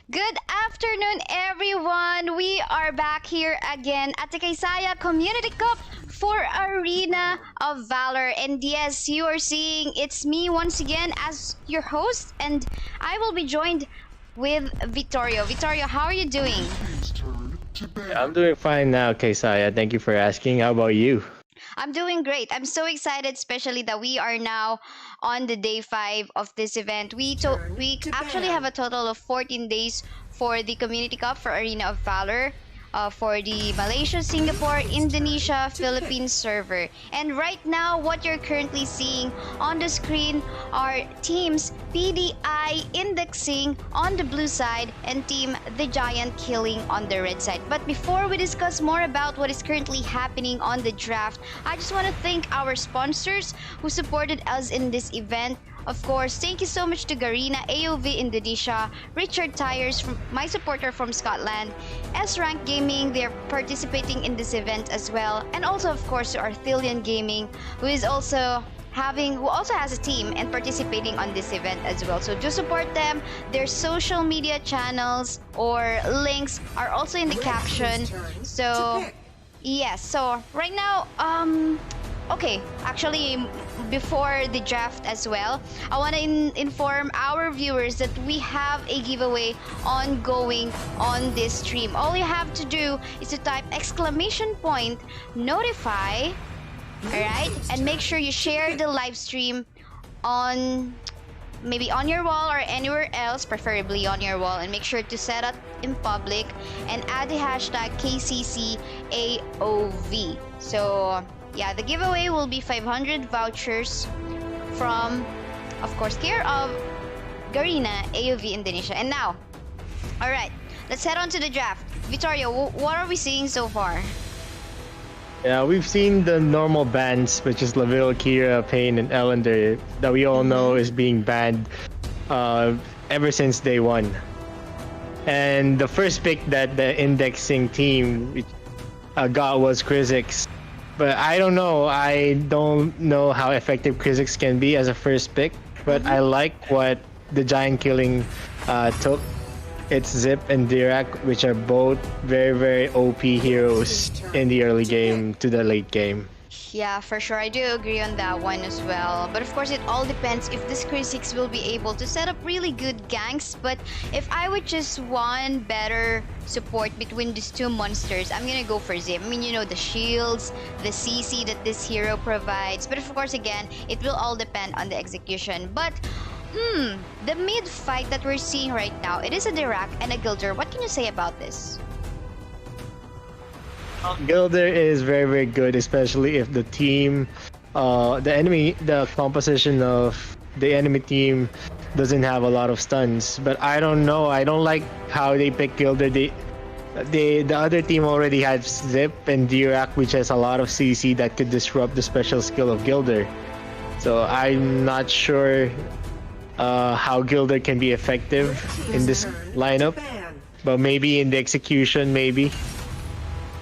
Good afternoon, everyone. We are back here again at the Kaysaya Community Cup for Arena of Valor. And yes, you are seeing it's me once again as your host, and I will be joined with Vittorio. Vittorio, how are you doing? I'm doing fine now, Kaysaya. Thank you for asking. How about you? I'm doing great. I'm so excited, especially that we are now on the day 5 of this event. We actually have a total of 14 days for the Community Cup for Arena of Valor. For the Malaysia, Singapore, Indonesia, Philippines server. And right now, what you're currently seeing on the screen are teams PDEye indexing on the blue side and team TheGiantKilling on the red side. But before we discuss more about what is currently happening on the draft, I just want to thank our sponsors who supported us in this event. Of course, thank you so much to Garena, AOV Indonesia, Richard Tires, my supporter from Scotland, S-Rank Gaming, they're participating in this event as well, and also of course to Arthelian Gaming, who also has a team and participating on this event as well. So do support them. Their social media channels or links are also in the caption. So yes, so right now, okay, actually, before the draft as well, I want to inform our viewers that we have a giveaway ongoing on this stream. All you have to do is to type !notify, alright? And make sure you share the live stream on maybe on your wall or anywhere else, preferably on your wall, and make sure to set it in public and add the hashtag KCCAOV. So yeah, the giveaway will be 500 vouchers from, of course, care of Garena, AOV Indonesia. And now, all right, let's head on to the draft. Vittorio, what are we seeing so far? Yeah, we've seen the normal bans, which is Laville, Kira, Payne, and Ellender, that we all know is being banned ever since day one. And the first pick that the indexing team got was Krizix. But I don't know. I don't know how effective Krizix can be as a first pick. But I like what TheGiantKilling took. It's Zip and Dirac, which are both very, very OP heroes in the early game to the late game. Yeah, for sure. I do agree on that one as well. But of course, it all depends if this Krizix will be able to set up really good ganks. But if I would just want better support between these two monsters, I'm gonna go for Zip. I mean, you know, the shields, the CC that this hero provides. But of course, again, it will all depend on the execution. But the mid fight that we're seeing right now, it is a Dirac and a Gilder. What can you say about this? Gilder is very, very good, especially if the team, the composition of the enemy team doesn't have a lot of stuns. But I don't know. I don't like how they pick Gilder. The other team already had Zip and Dirac, which has a lot of CC that could disrupt the special skill of Gilder. So I'm not sure how Gilder can be effective in this lineup. But maybe in the execution, maybe.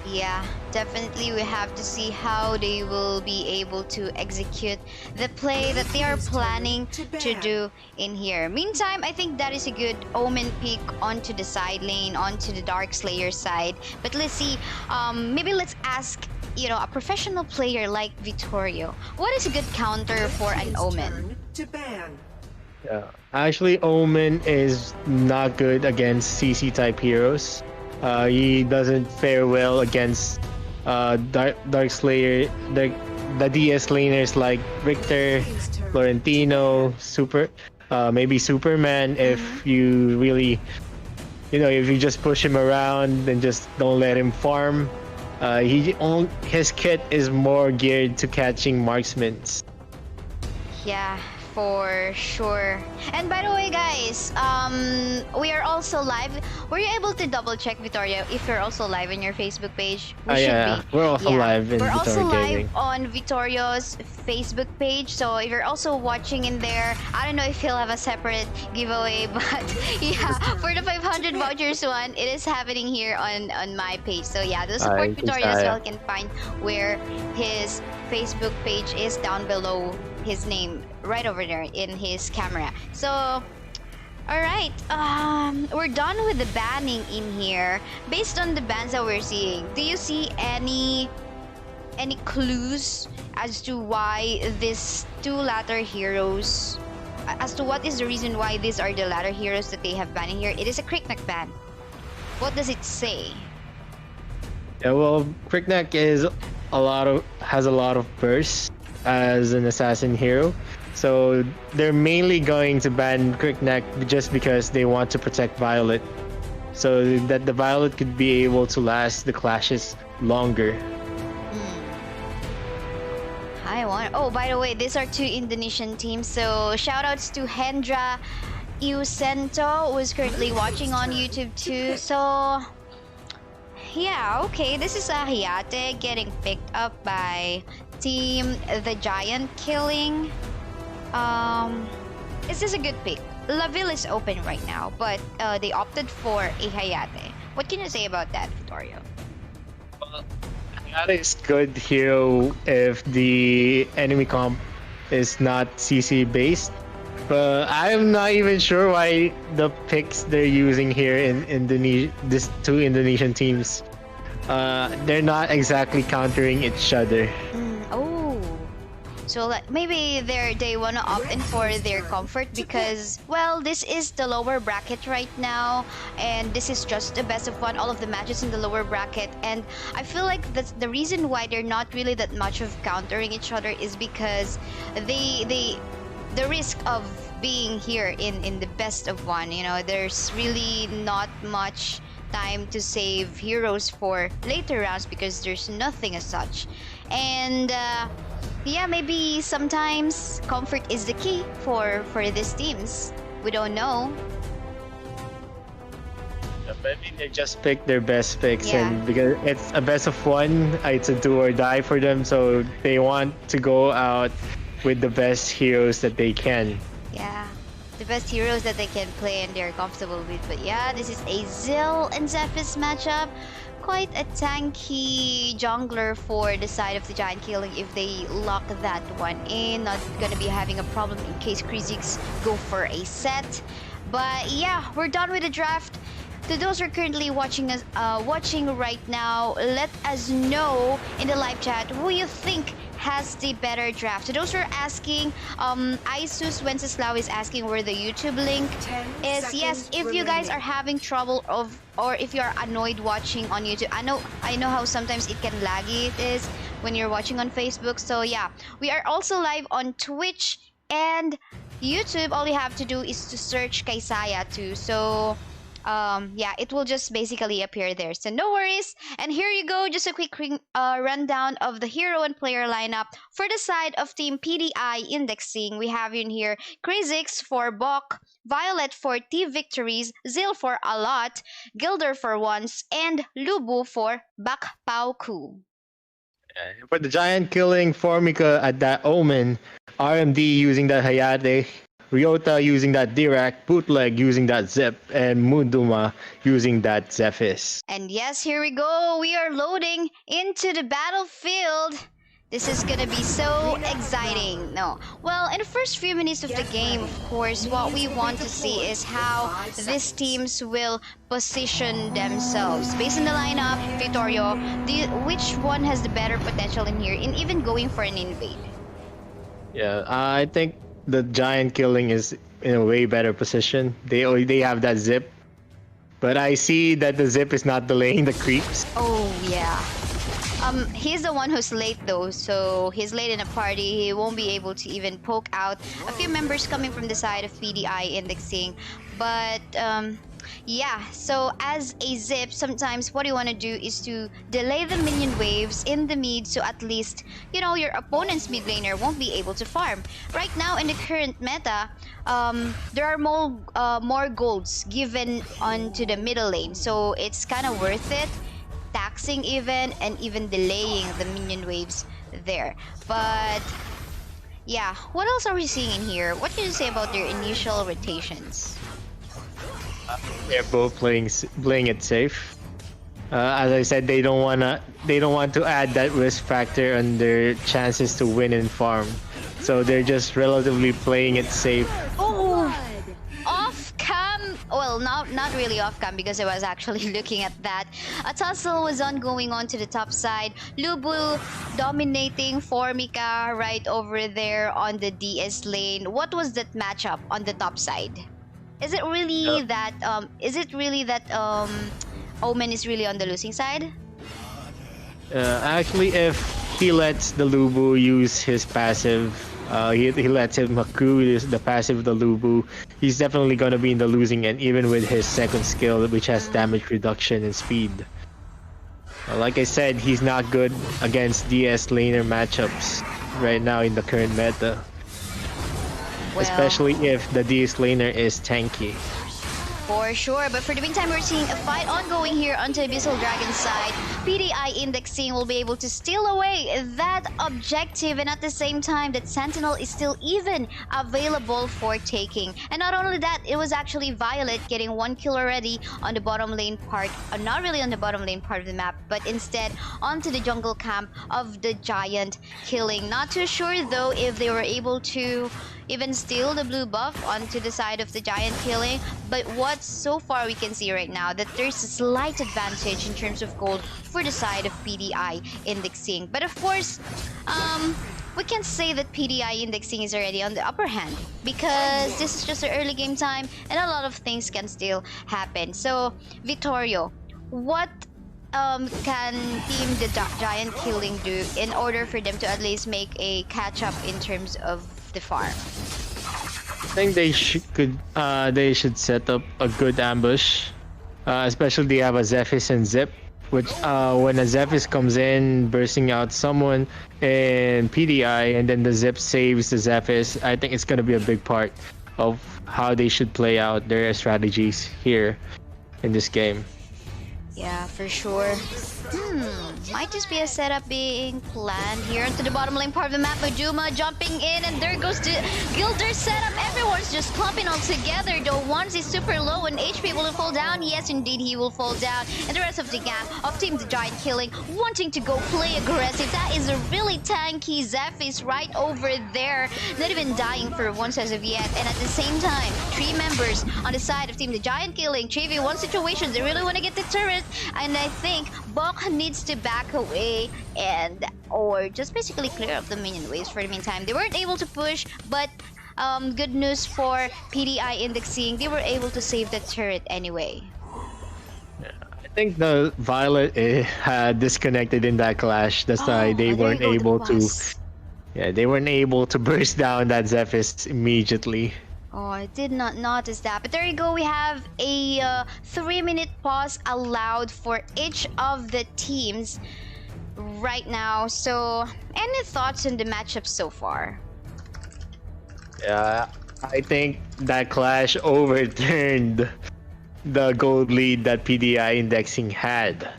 Yeah, definitely we have to see how they will be able to execute the play that they are planning to do in here. Meantime, I think that is a good Omen pick onto the side lane, onto the Dark Slayer side. But let's see, maybe let's ask, you know, a professional player like Vittorio, what is a good counter for an Omen? Yeah, actually, Omen is not good against CC type heroes. He doesn't fare well against Dark Slayer, the DS laners like Richter, Florentino, maybe Superman. If you really, if you just push him around and just don't let him farm, his kit is more geared to catching marksmen. Yeah, for sure. And by the way, guys, we are also live. Were you able to double check, Vittorio, if you're also live in your Facebook page? We should be. We're also live in We're also Gaming. live on Vittorio's Facebook page. So if you're also watching in there, I don't know if he'll have a separate giveaway, but yeah, for the 500 vouchers one, it is happening here on my page. So yeah, the support Vittorio as well can find where his Facebook page is down below his name, right over there in his camera. So All right. We're done with the banning in here. Based on the bans that we're seeing, do you see any clues as to why these two latter heroes, as to what is the reason why these are the latter heroes that they have banned in here? It is a Crickneck ban. What does it say? Yeah, well, Crickneck has a lot of bursts as an assassin hero, so they're mainly going to ban Crickneck just because they want to protect Violet, so that the Violet could be able to last the clashes longer. I want. Oh, by the way, these are two Indonesian teams. So shoutouts to Hendra Iusento, who is currently watching on YouTube too. So yeah, okay. This is Ahiate getting picked up by team TheGiantKilling. Is this a good pick? Laville is open right now, but they opted for a Hayate. What can you say about that, Vittorio? That is good hero if the enemy comp is not CC based. But I'm not even sure why the picks they're using here in Indonesia, these two Indonesian teams, they're not exactly countering each other. Oh, so like maybe they wanna opt in for their comfort because well, this is the lower bracket right now, and this is just the best of one. All of the matches in the lower bracket, and I feel like that's the reason why they're not really that much of countering each other is because the risk of being here in the best of one, you know, there's really not much time to save heroes for later rounds because there's nothing as such. And yeah, maybe sometimes comfort is the key for these teams. We don't know. Maybe they just pick their best picks, Yeah. and because it's a best of one, it's a do or die for them. So they want to go out with the best heroes that they can. Yeah, the best heroes that they can play and they're comfortable with. But yeah, this is a Zill and Zephyr's matchup. Quite a tanky jungler for the side of the TheGiantKilling if they lock that one in. Not gonna be having a problem in case Kha'Zix go for a set. But yeah, we're done with the draft. To those who are currently watching us, watching right now, let us know in the live chat who you think has the better draft. To those who are asking, Isus Wenceslao is asking where the YouTube link is. Yes, if you guys are having trouble or if you are annoyed watching on YouTube, I know how sometimes it can laggy it is when you're watching on Facebook. So yeah, we are also live on Twitch and YouTube. All you have to do is to search Kaisaya too. So yeah, it will just basically appear there, so no worries. And here you go, just a quick rundown of the hero and player lineup for the side of team PDEye indexing. We have in here Kha'Zix for Bok, Violet for T Victories, Zil for a lot, Gilder for once, and Lubu for Bak Pao Ku. For the TheGiantKilling, Formica at that Omen, RMD using that Hayate, Ryota using that Dirac, Bootleg using that Zep, and Munduma using that Zephys. And yes, here we go. We are loading into the battlefield. This is gonna be so exciting. No, well, in the first few minutes of the game, of course, what we want to see is how these teams will position themselves. Based on the lineup, Vittorio, which one has the better potential in here, in even going for an invade? Yeah, I think the TheGiantKilling is in a way better position. They have that Zip, but I see that the Zip is not delaying the creeps. Oh yeah. He's the one who's late though, so he's late in a party. He won't be able to even poke out a few members coming from the side of PDEye indexing. But yeah, so as a Zip, sometimes what you want to do is to delay the minion waves in the mid, so at least, you know, your opponent's mid laner won't be able to farm. Right now in the current meta, there are more golds given onto the middle lane, so it's kind of worth it, taxing even and even delaying the minion waves there. But yeah, what else are we seeing in here? What can you say about their initial rotations? They're both playing it safe. As I said, they don't want to add that risk factor on their chances to win and farm. So they're just relatively playing it safe. Oh, off cam. well, not really off cam because I was actually looking at that. A tussle was ongoing onto the top side. Lubu dominating Formica right over there on the DS lane. What was that matchup on the top side? Is it really that Omen is really on the losing side? Actually, if he lets the Lubu use his passive, he lets him accrue the passive of the Lubu, he's definitely gonna be in the losing end, even with his second skill, which has damage reduction and speed. Like I said, he's not good against DS laner matchups right now in the current meta. Well, Especially if the DS laner is tanky. For sure, but for the meantime, we're seeing a fight ongoing here on the Abyssal Dragon's side. PDEye indexing will be able to steal away that objective, and at the same time, that Sentinel is still even available for taking. And not only that, it was actually Violet getting 1 kill already on the bottom lane part, not really on the bottom lane part of the map, but instead onto the jungle camp of the GiantKilling. Not too sure though if they were able to even steal the blue buff onto the side of the GiantKilling, but what so far we can see right now that there's a slight advantage in terms of gold for the side of PDEye indexing. But of course, we can say that PDEye indexing is already on the upper hand because this is just an early game time and a lot of things can still happen. So Vittorio, what can Team the GiantKilling do in order for them to at least make a catch up in terms of the farm? I think they should set up a good ambush, especially they have a Zephys and Zip, which when a Zephys comes in bursting out someone in PDEye and then the Zip saves the Zephys, I think it's gonna be a big part of how they should play out their strategies here in this game. Yeah, for sure. Might just be a setup being planned here into the bottom lane part of the map. Ujuma jumping in, and there goes the Gilder's setup. Everyone's just clumping all together, though. Once he's super low and HP will fall down. Yes, indeed, he will fall down. And the rest of the gang of Team the GiantKilling wanting to go play aggressive. That is a really tanky Zephys right over there. Not even dying for once as of yet. And at the same time, 3 members on the side of Team the GiantKilling. 3v1 situations. They really want to get the turret. And I think Bok needs to back away or just basically clear up the minion waves for the meantime. They weren't able to push, but good news for PDEye indexing. They were able to save the turret anyway. Yeah, I think the Violet had disconnected in that clash. That's why they weren't able to. Yeah, they weren't able to burst down that Zephys immediately. Oh, I did not notice that. But there you go. We have a 3-minute pause allowed for each of the teams right now. So, any thoughts on the matchup so far? Yeah, I think that clash overturned the gold lead that PDEye indexing had.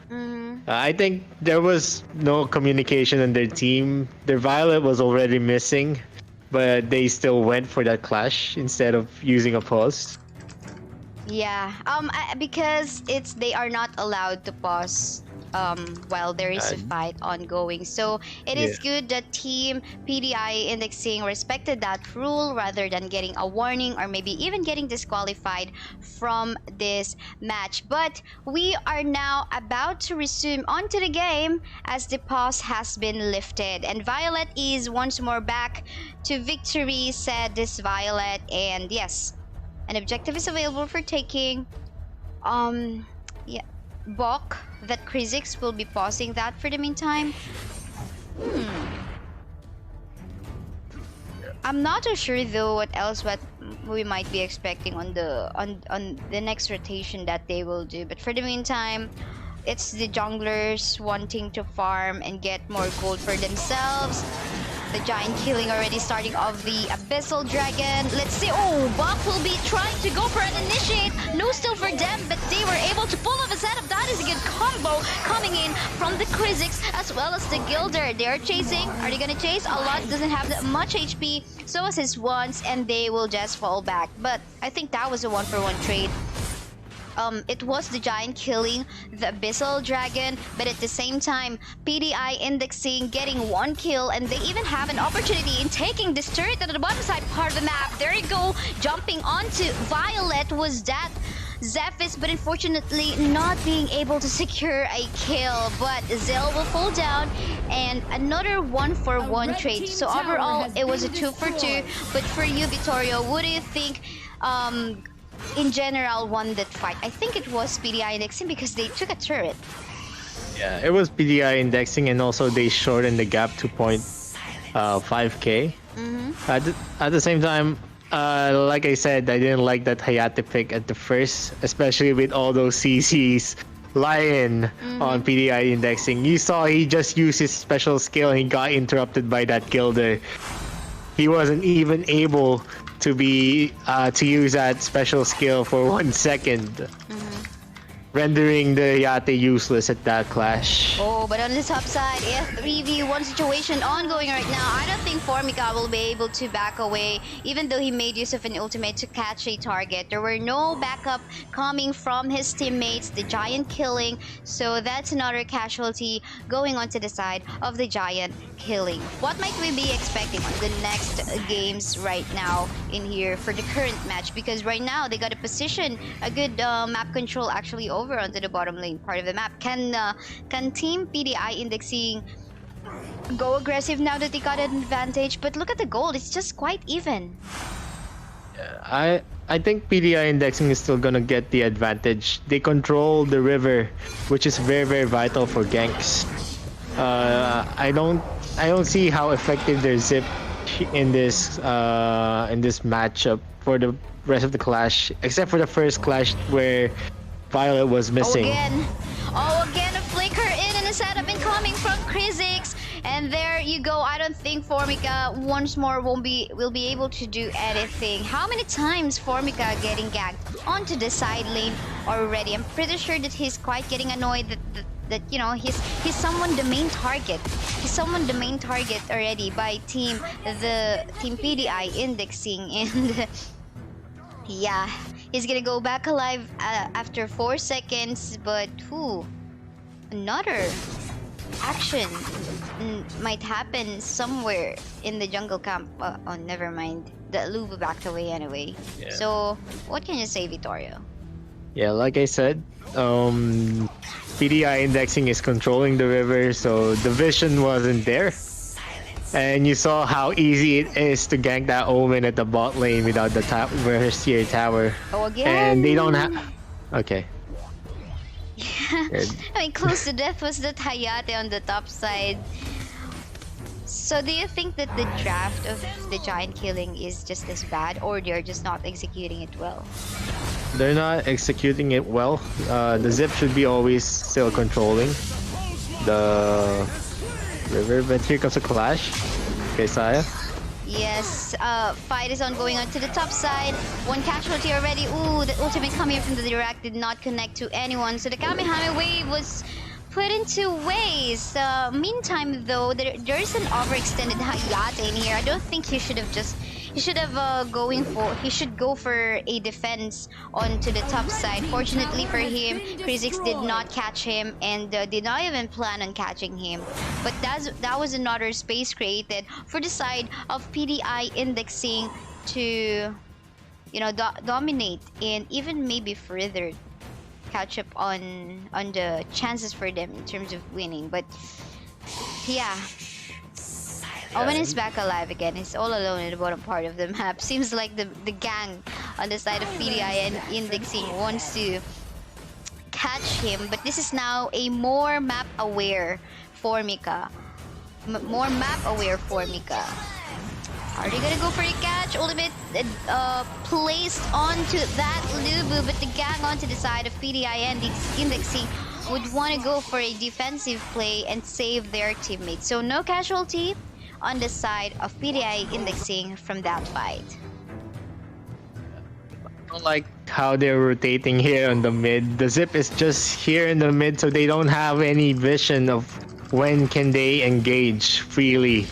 I think there was no communication on their team. Their Violet was already missing, but they still went for that clash instead of using a pause. Yeah, because they are not allowed to pause while there is a fight ongoing. So it is good that Team PDEye indexing respected that rule rather than getting a warning or maybe even getting disqualified from this match. But we are now about to resume onto the game as the pause has been lifted. And Violet is once more back to victory, said this Violet. And yes, an objective is available for taking. Yeah, Bok, that Krizix will be pausing that for the meantime. I'm not too sure though what we might be expecting on the next rotation that they will do. But for the meantime, it's the junglers wanting to farm and get more gold for themselves. The GiantKilling already starting off the Abyssal Dragon. Let's see. Oh, Bok will be trying to go for an initiate. No steal for them, but they were able to pull off a setup. That is a good combo coming in from the Krizix as well as the Gilder. They are chasing. Are they gonna chase? A lot doesn't have that much HP. So as his ones, and they will just fall back. But I think that was a 1-for-1 trade. it was the Giant killing the Abyssal Dragon, but at the same time, PDEye indexing, getting 1 kill, and they even have an opportunity in taking this turret at the bottom side part of the map. There you go, jumping onto Violet. Was that Zephys, but unfortunately not being able to secure a kill. But Zell will fall down, and another 1-for-1 trade. So overall, it was a 2-for-2. But for you, Vittorio, what do you think in general won that fight? I think it was PDEye indexing because they took a turret. Yeah, it was PDEye indexing, and also they shortened the gap to 0.5k. At the same time, like I said, I didn't like that Hayate pick at the first, especially with all those CCs lying on PDEye indexing. You saw he just used his special skill and he got interrupted by that Gilder. He wasn't even able to use that special skill for 1 second. Rendering the Yate useless at that clash. Oh, but on the top side, a 3v1 situation ongoing right now. I don't think Formica will be able to back away, even though he made use of an ultimate to catch a target. There were no backup coming from his teammates, the Giant killing, so that's another casualty going onto the side of the Giant killing. What might we be expecting on the next games right now in here for the current match? Because right now, they got a position, a good map control actually over onto the bottom lane part of the map. Can Team PDEye indexing go aggressive now that they got an advantage? But look at the gold, it's just quite even. Yeah, I think PDEye indexing is still gonna get the advantage. They control the river, which is very, very vital for ganks. I don't see how effective their zip in this matchup for the rest of the clash, except for the first clash where Violet was missing. Oh, again, a flicker in and a setup incoming from Kha'Zix. And there you go. I don't think Formica once more will be able to do anything. How many times Formica getting ganked onto the side lane already? I'm pretty sure that he's quite getting annoyed that you know, he's someone the main target. He's someone the main target already by Team PDEye indexing, and yeah, he's gonna go back alive after 4 seconds. But another action might happen somewhere in the jungle camp. Oh, never mind. The Lubu backed away anyway. Yeah. So what can you say, Vittorio? Yeah, like I said, PDEye indexing is controlling the river, so the vision wasn't there. And you saw how easy it is to gank that Omen at the bot lane without the first tier tower. Oh, again? And they don't have... Okay. I mean, close to death was that Hayate on the top side. So do you think that the draft of the Giant killing is just as bad, or they're just not executing it well? They're not executing it well. The zip should be always still controlling the river, but here comes a clash. Okay, Saya. Yes, fight is ongoing onto the top side. 1 casualty already. Ooh, the ultimate coming from the direct did not connect to anyone. So the Kamehameha wave was put into waste. Meantime, though, there's an overextended Hayate in here. I don't think he should have he should go for a defense onto the top side. Fortunately for him, Kha'Zix did not catch him and did not even plan on catching him. But that was another space created for the side of PDEye indexing to, you know, dominate and even maybe further catch up on the chances for them in terms of winning. But yeah. Owen is back alive again. He's all alone in the bottom part of the map. Seems like the gang on the side of PDEye and indexing wants to catch him. But this is now a more map-aware Formica. More map-aware Formica. Are they gonna go for the catch? Ultimate placed onto that Lubu, but the gang onto the side of PDEye and indexing would want to go for a defensive play and save their teammates. So no casualty on the side of PDEye indexing from that fight. I don't like how they're rotating here on the mid. The zip is just here in the mid, so they don't have any vision of when can they engage freely.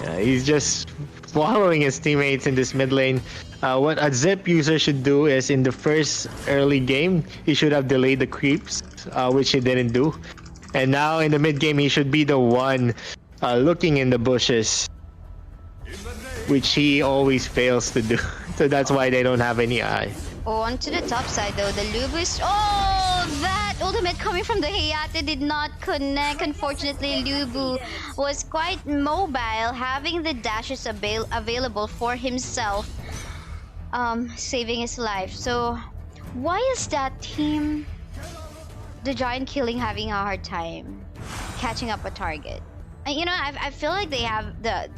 Yeah, he's just following his teammates in this mid lane. What a Zip user should do is in the first early game, he should have delayed the creeps, which he didn't do. And now in the mid game, he should be the one looking in the bushes, which he always fails to do. So that's why they don't have any eye. Oh, onto the top side though, the Lubus. Oh, that ultimate coming from the Hayate did not connect. Unfortunately, Lubu was quite mobile, having the dashes available for himself, saving his life. So, why is that team, TheGiantKilling, having a hard time catching up a target? And, you know, I feel like they have the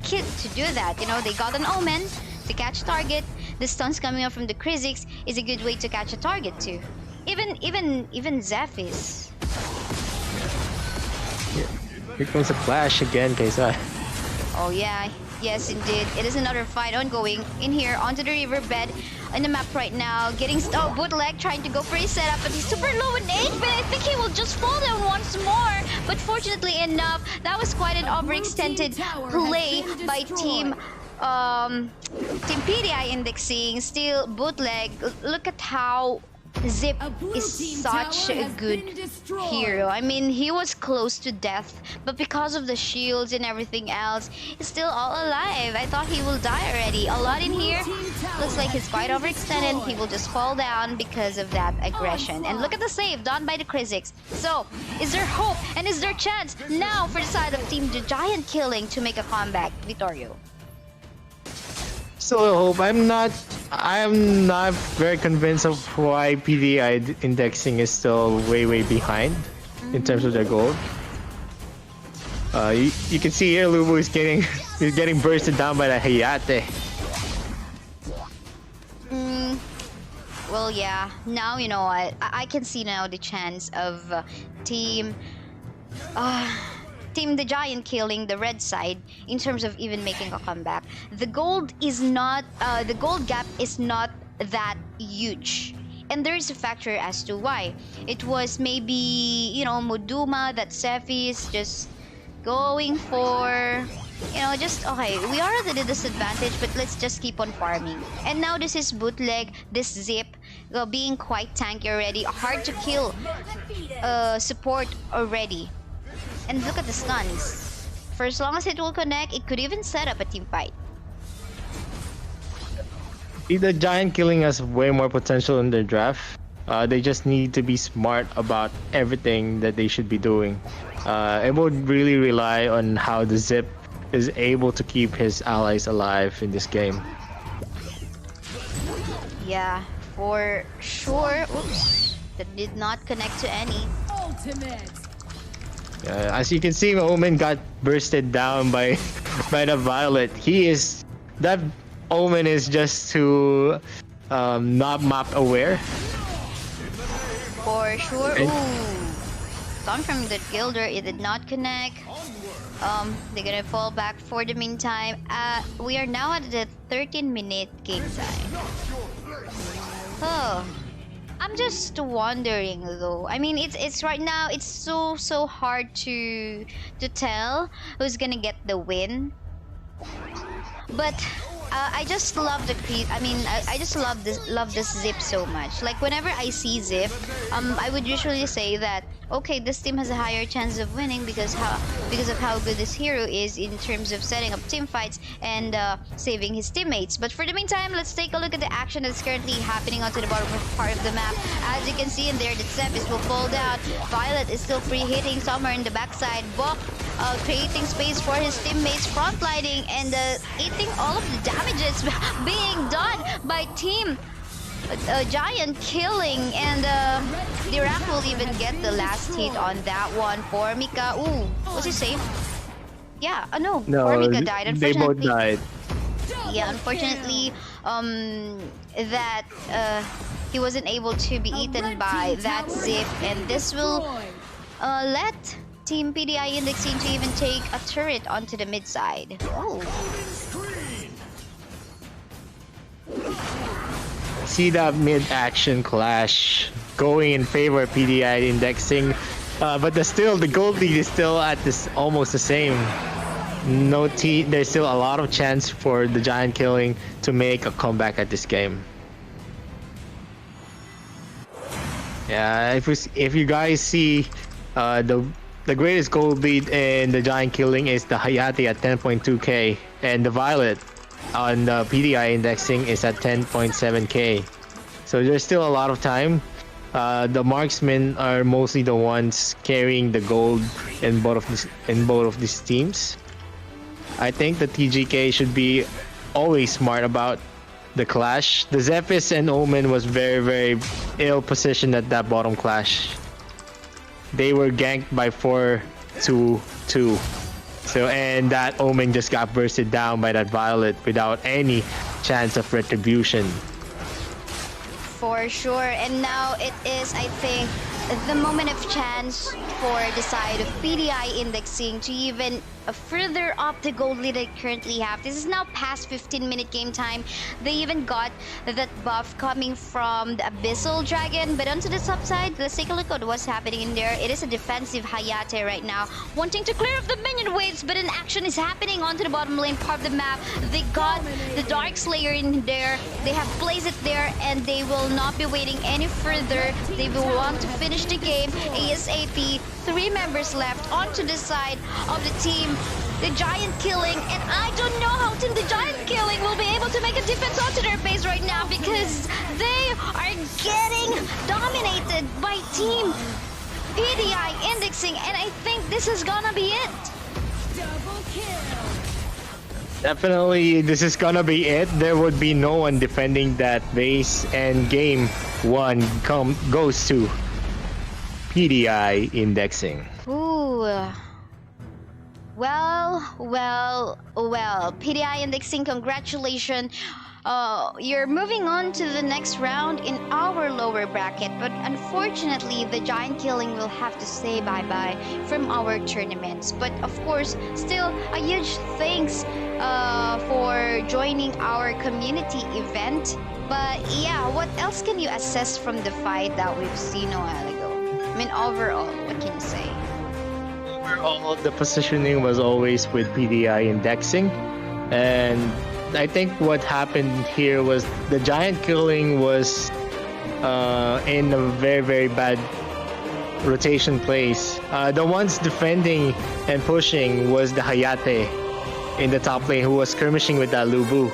kit to do that. You know, they got an Omen to catch target. The stuns coming up from the Kha'Zix is a good way to catch a target too. Even Zephys. Yeah. Here comes a flash again, KSI. Oh yeah, yes indeed. It is another fight ongoing in here onto the riverbed in the map right now. Getting Bootleg trying to go for his setup, but he's super low in HP. I think he will just fall down once more. But fortunately enough, that was quite an overextended play by team PDEye indexing. Still Bootleg. Look at how Zip is such a good hero. I mean, he was close to death, but because of the shields and everything else, he's still all alive. I thought he will die already. A lot in here. Looks like he's quite overextended. He will just fall down because of that aggression. And look at the save done by the Kha'Zix. So, is there hope and is there chance now for the side of Team TheGiantKilling to make a comeback, Vittorio? Still hope. I'm not very convinced of why PDEye indexing is still way behind in terms of their gold. You can see here Lubu is getting bursted down by the Hayate. Well, yeah. Now you know what I can see now the chance of team TheGiantKilling, the red side, in terms of even making a comeback. The gold gap is not that huge. And there is a factor as to why. It was maybe, you know, Muduma, that Zephys just going for, you know, just, okay, we are at a disadvantage, but let's just keep on farming. And now this is Bootleg, this Zip, being quite tanky already, hard to kill support already. And look at the stuns. For as long as it will connect, it could even set up a team fight. TheGiantKilling has way more potential in their draft. They just need to be smart about everything that they should be doing. It would really rely on how the Zip is able to keep his allies alive in this game. Yeah, for sure. Oops, that did not connect to any. Ultimate. As you can see, Omen got bursted down by the Violet. That Omen is just to not map aware. For sure. Ooh, gone from the Gilder. It did not connect. They're gonna fall back for the meantime. We are now at the 13-minute game time. Oh. I'm just wondering though. I mean, it's right now. It's so hard to tell who's gonna get the win. But I just love the I just love this Zip so much. Like whenever I see Zip, I would usually say that okay, this team has a higher chance of winning because of how good this hero is in terms of setting up team fights and saving his teammates. But for the meantime, let's take a look at the action that's currently happening onto the bottom part of the map. As you can see in there, the Zephys will fall down. Violet is still pre-hitting somewhere in the backside. Bok creating space for his teammates, frontlining and eating all of the damages being done by team TheGiantKilling, and the Ramp will even get the last hit on that one for Mika. Ooh, was he safe? Yeah, no, Mika died. Unfortunately, they both died. Yeah, unfortunately, that he wasn't able to be eaten by that Zip, and this will let Team PDEye indexing to even take a turret onto the mid side. Oh. See that mid-action clash going in favor of PDEye indexing, but the gold lead is still at this almost the same. There's still a lot of chance for the Giant Killing to make a comeback at this game. Yeah, if you guys see, the greatest gold lead in the Giant Killing is the Hayate at 10.2k, and the Violet on the PDEye indexing is at 10.7k. So there's still a lot of time. The marksmen are mostly the ones carrying the gold in both of these teams. I think the TGK should be always smart about the clash. The Zephys and Omen was very ill positioned at that bottom clash. They were ganked by 4-2-2. So, and that Omen just got bursted down by that Violet without any chance of retribution. For sure, and now it is, I think, the moment of chance for the side of PDEye indexing to even further up the gold lead they currently have. This is now past 15-minute game time. They even got that buff coming from the Abyssal Dragon, but onto the top side, let's take a look at what's happening in there. It is a defensive Hayate right now, wanting to clear off the minion waves, but an action is happening onto the bottom lane part of the map. They got the Dark Slayer in there, they have placed it there, and they will not be waiting any further. They will want to finish the game ASAP. 3 members left onto the side of the team, the Giant Killing, and I don't know how Team the Giant Killing will be able to make a defense onto their base right now, because they are getting dominated by Team PDEye indexing, and I think this is gonna be it. Double kill. Definitely, this is gonna be it. There would be no one defending that base, and game 1 goes to PDEye indexing. Ooh. Well. PDEye indexing, congratulations. You're moving on to the next round in our lower bracket, but unfortunately, the Giant Killing will have to say bye-bye from our tournaments. But of course, still a huge thanks for joining our community event. But yeah, what else can you assess from the fight that we've seen a while ago? I mean, overall, what can you say? Overall, the positioning was always with PDEye indexing, and I think what happened here was the Giant Killing was in a very bad rotation place. The ones defending and pushing was the Hayate in the top lane, who was skirmishing with that Lubu,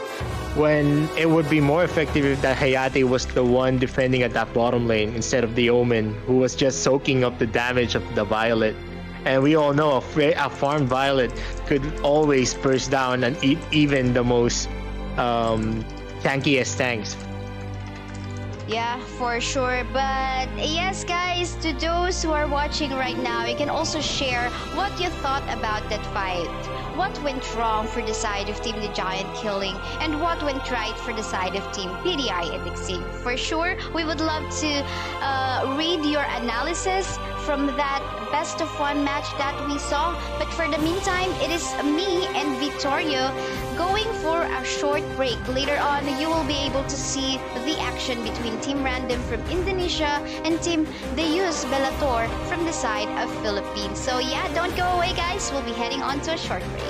when it would be more effective if that Hayate was the one defending at that bottom lane instead of the Omen, who was just soaking up the damage of the Violet. And we all know a farmed Violet could always burst down and eat even the most tankiest tanks. Yeah, for sure. But yes, guys, to those who are watching right now, you can also share what you thought about that fight. What went wrong for the side of Team The Giant Killing, and what went right for the side of Team PDEye indexing? For sure, we would love to read your analysis from that best of 1 match that we saw. But for the meantime, it is me and Vittorio going for a short break. Later on, you will be able to see the action between Team Random from Indonesia and Team Deus Bellator from the side of Philippines. So yeah, don't go away, guys. We'll be heading on to a short break.